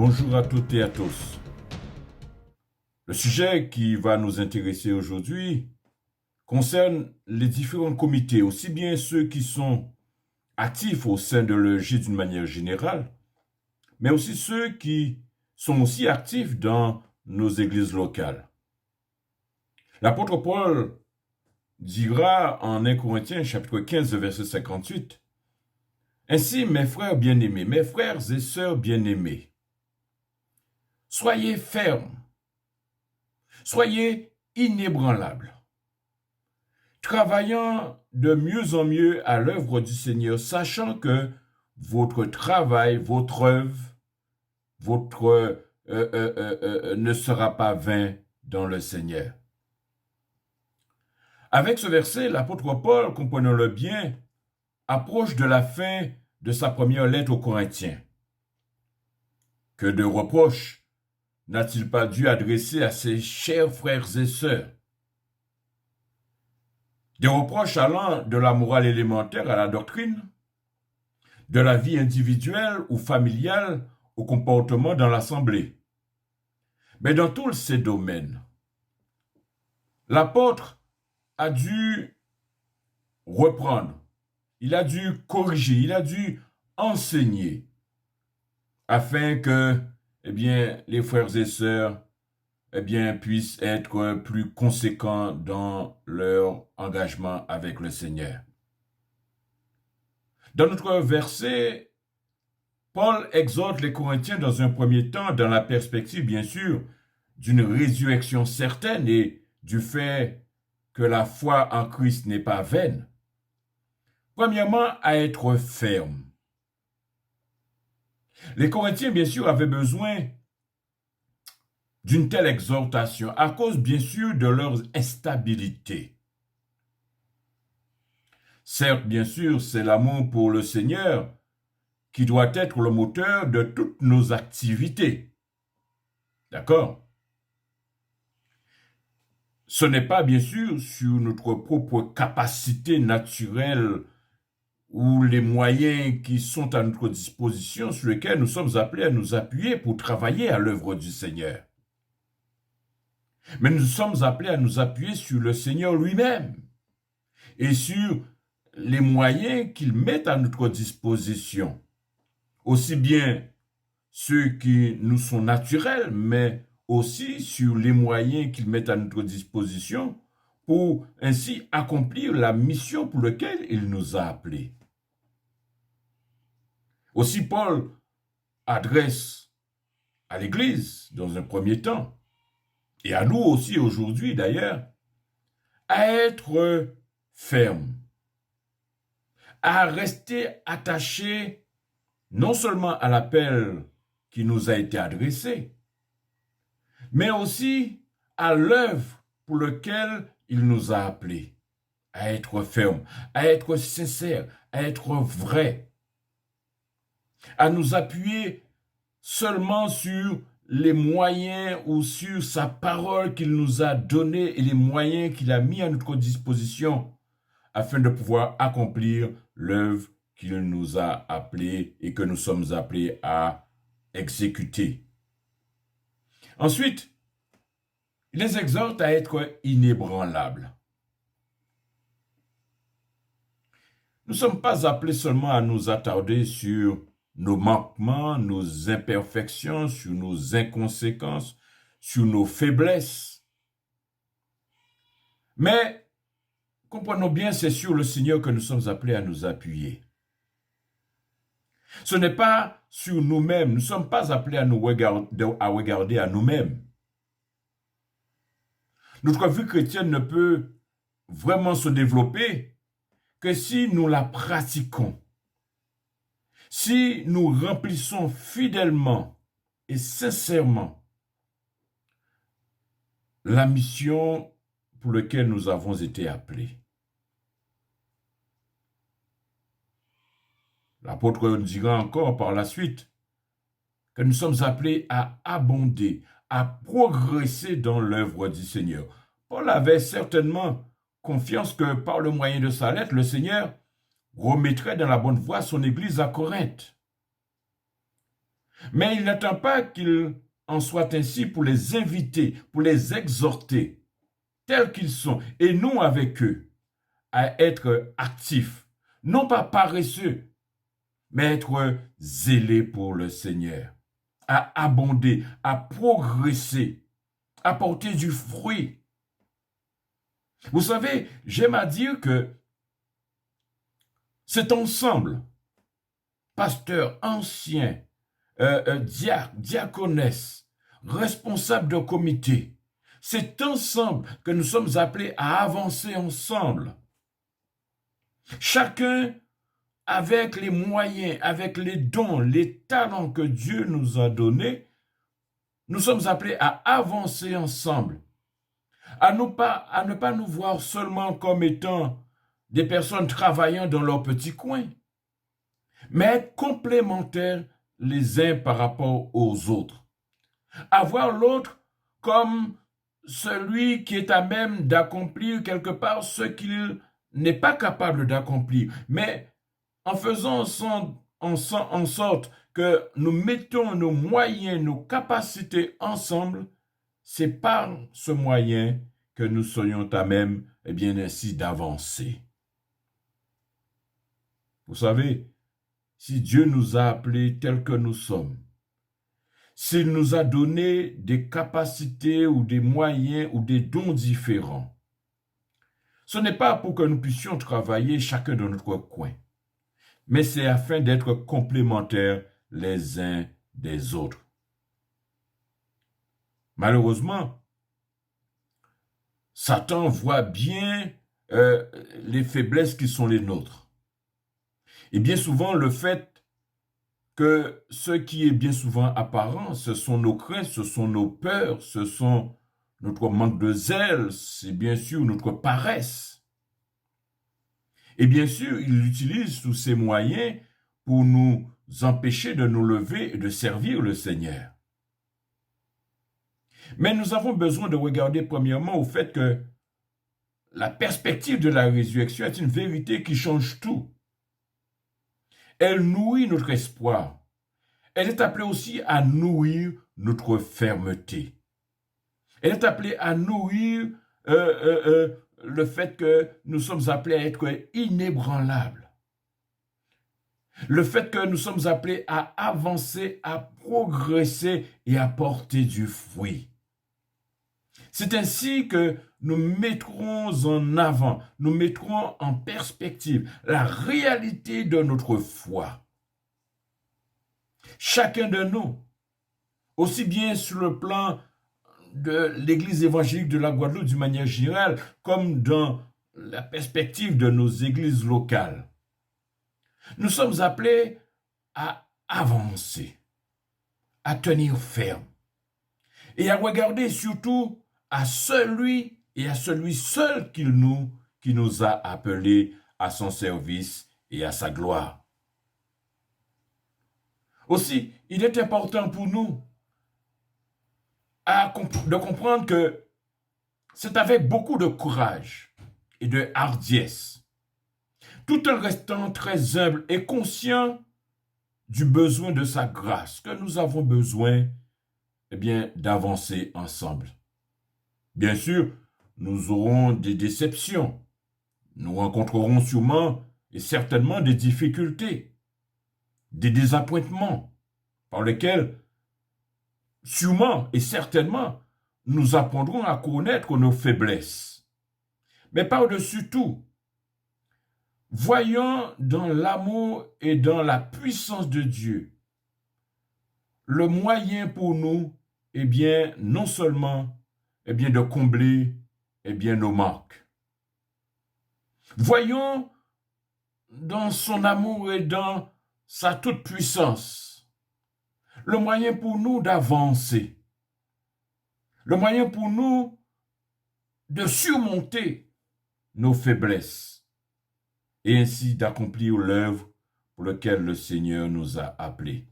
Bonjour à toutes et à tous. Le sujet qui va nous intéresser aujourd'hui concerne les différents comités, aussi bien ceux qui sont actifs au sein de l'EJ d'une manière générale, mais aussi ceux qui sont aussi actifs dans nos églises locales. L'apôtre Paul dira en 1 Corinthiens chapitre 15 verset 58, « Ainsi, mes frères bien-aimés, mes frères et sœurs bien-aimés, soyez fermes, soyez inébranlables, travaillant de mieux en mieux à l'œuvre du Seigneur, sachant que votre travail, votre œuvre, ne sera pas vain dans le Seigneur. » Avec ce verset, l'apôtre Paul, comprenons-le bien, approche de la fin de sa première lettre aux Corinthiens. Que de reproches n'a-t-il pas dû adresser à ses chers frères et sœurs? Des reproches allant de la morale élémentaire à la doctrine, de la vie individuelle ou familiale au comportement dans l'assemblée. Mais dans tous ces domaines, l'apôtre a dû reprendre, il a dû corriger, il a dû enseigner afin que, les frères et sœurs, puissent être plus conséquents dans leur engagement avec le Seigneur. Dans notre verset, Paul exhorte les Corinthiens dans un premier temps, dans la perspective, bien sûr, d'une résurrection certaine et du fait que la foi en Christ n'est pas vaine. Premièrement, à être ferme. Les Corinthiens, bien sûr, avaient besoin d'une telle exhortation à cause, bien sûr, de leur instabilité. Certes, bien sûr, c'est l'amour pour le Seigneur qui doit être le moteur de toutes nos activités. D'accord? Ce n'est pas, bien sûr, sur notre propre capacité naturelle ou les moyens qui sont à notre disposition sur lesquels nous sommes appelés à nous appuyer pour travailler à l'œuvre du Seigneur. Mais nous sommes appelés à nous appuyer sur le Seigneur lui-même et sur les moyens qu'il met à notre disposition. Aussi bien ceux qui nous sont naturels, mais aussi sur les moyens qu'il met à notre disposition pour ainsi accomplir la mission pour laquelle il nous a appelés. Aussi, Paul adresse à l'Église, dans un premier temps, et à nous aussi aujourd'hui d'ailleurs, à être ferme, à rester attaché non seulement à l'appel qui nous a été adressé, mais aussi à l'œuvre pour laquelle il nous a appelés, à être ferme, à être sincère, à être vrai, à nous appuyer seulement sur les moyens ou sur sa parole qu'il nous a donnée et les moyens qu'il a mis à notre disposition afin de pouvoir accomplir l'œuvre qu'il nous a appelés et que nous sommes appelés à exécuter. Ensuite, il les exhorte à être inébranlables. Nous ne sommes pas appelés seulement à nous attarder sur nos manquements, nos imperfections, sur nos inconséquences, sur nos faiblesses. Mais, comprenons bien, c'est sur le Seigneur que nous sommes appelés à nous appuyer. Ce n'est pas sur nous-mêmes, nous ne sommes pas appelés à regarder à nous-mêmes. Notre vie chrétienne ne peut vraiment se développer que si nous la pratiquons. Si nous remplissons fidèlement et sincèrement la mission pour laquelle nous avons été appelés. L'apôtre dira encore par la suite que nous sommes appelés à abonder, à progresser dans l'œuvre du Seigneur. Paul avait certainement confiance que par le moyen de sa lettre, le Seigneur remettrait dans la bonne voie son église à Corinthe. Mais il n'attend pas qu'il en soit ainsi pour les inviter, pour les exhorter, tels qu'ils sont, et nous avec eux, à être actifs, non pas paresseux, mais être zélés pour le Seigneur, à abonder, à progresser, à porter du fruit. Vous savez, j'aime à dire que c'est ensemble, pasteurs, anciens, diaconesses, responsables de comité, c'est ensemble que nous sommes appelés à avancer ensemble. Chacun avec les moyens, avec les dons, les talents que Dieu nous a donnés, nous sommes appelés à avancer ensemble, à ne pas nous voir seulement comme étant des personnes travaillant dans leur petit coin, mais être complémentaires les uns par rapport aux autres. Avoir l'autre comme celui qui est à même d'accomplir quelque part ce qu'il n'est pas capable d'accomplir, mais en faisant en sorte que nous mettons nos moyens, nos capacités ensemble, c'est par ce moyen que nous soyons à même, eh bien ainsi, d'avancer. Vous savez, si Dieu nous a appelés tels que nous sommes, s'il nous a donné des capacités ou des moyens ou des dons différents, ce n'est pas pour que nous puissions travailler chacun dans notre coin, mais c'est afin d'être complémentaires les uns des autres. Malheureusement, Satan voit bien les faiblesses qui sont les nôtres. Et bien souvent, le fait que ce qui est bien souvent apparent, ce sont nos craintes, ce sont nos peurs, ce sont notre manque de zèle, c'est bien sûr notre paresse. Et bien sûr, il utilise tous ces moyens pour nous empêcher de nous lever et de servir le Seigneur. Mais nous avons besoin de regarder premièrement au fait que la perspective de la résurrection est une vérité qui change tout. Elle nourrit notre espoir. Elle est appelée aussi à nourrir notre fermeté. Elle est appelée à nourrir le fait que nous sommes appelés à être inébranlables. Le fait que nous sommes appelés à avancer, à progresser et à porter du fruit. C'est ainsi que nous mettrons en avant, nous mettrons en perspective la réalité de notre foi. Chacun de nous, aussi bien sur le plan de l'Église évangélique de la Guadeloupe d'une manière générale, comme dans la perspective de nos églises locales, nous sommes appelés à avancer, à tenir ferme et à regarder surtout à celui et à celui seul qui nous a appelés à son service et à sa gloire. Aussi, il est important pour nous de comprendre que c'est avec beaucoup de courage et de hardiesse, tout en restant très humble et conscient du besoin de sa grâce, que nous avons besoin, eh bien, d'avancer ensemble. Bien sûr, nous aurons des déceptions. Nous rencontrerons sûrement et certainement des difficultés, des désappointements, par lesquels, sûrement et certainement, nous apprendrons à connaître nos faiblesses. Mais par-dessus tout, voyons dans l'amour et dans la puissance de Dieu le moyen pour nous, eh bien, non seulement de combler nos manques. Voyons dans son amour et dans sa toute-puissance le moyen pour nous d'avancer, le moyen pour nous de surmonter nos faiblesses et ainsi d'accomplir l'œuvre pour laquelle le Seigneur nous a appelés.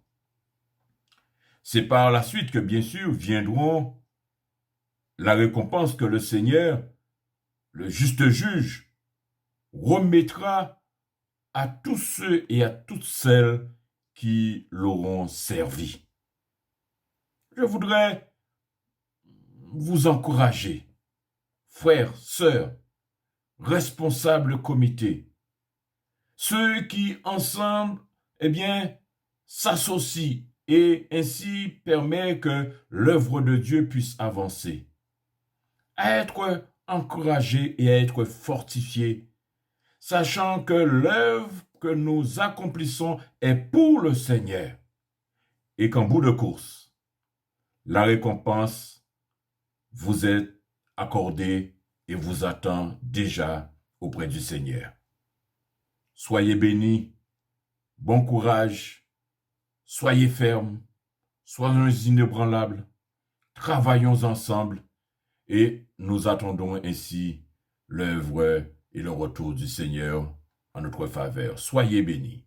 C'est par la suite que, bien sûr, viendront la récompense que le Seigneur, le juste juge, remettra à tous ceux et à toutes celles qui l'auront servi. je voudrais vous encourager, frères, sœurs, responsables comité, ceux qui ensemble, eh bien, s'associent et ainsi permet que l'œuvre de Dieu puisse avancer, à être encouragés et à être fortifiés, sachant que l'œuvre que nous accomplissons est pour le Seigneur et qu'en bout de course, la récompense vous est accordée et vous attend déjà auprès du Seigneur. Soyez bénis, bon courage, soyez fermes, soyons inébranlables, travaillons ensemble et nous attendons ainsi l'œuvre et le retour du Seigneur en notre faveur. Soyez bénis.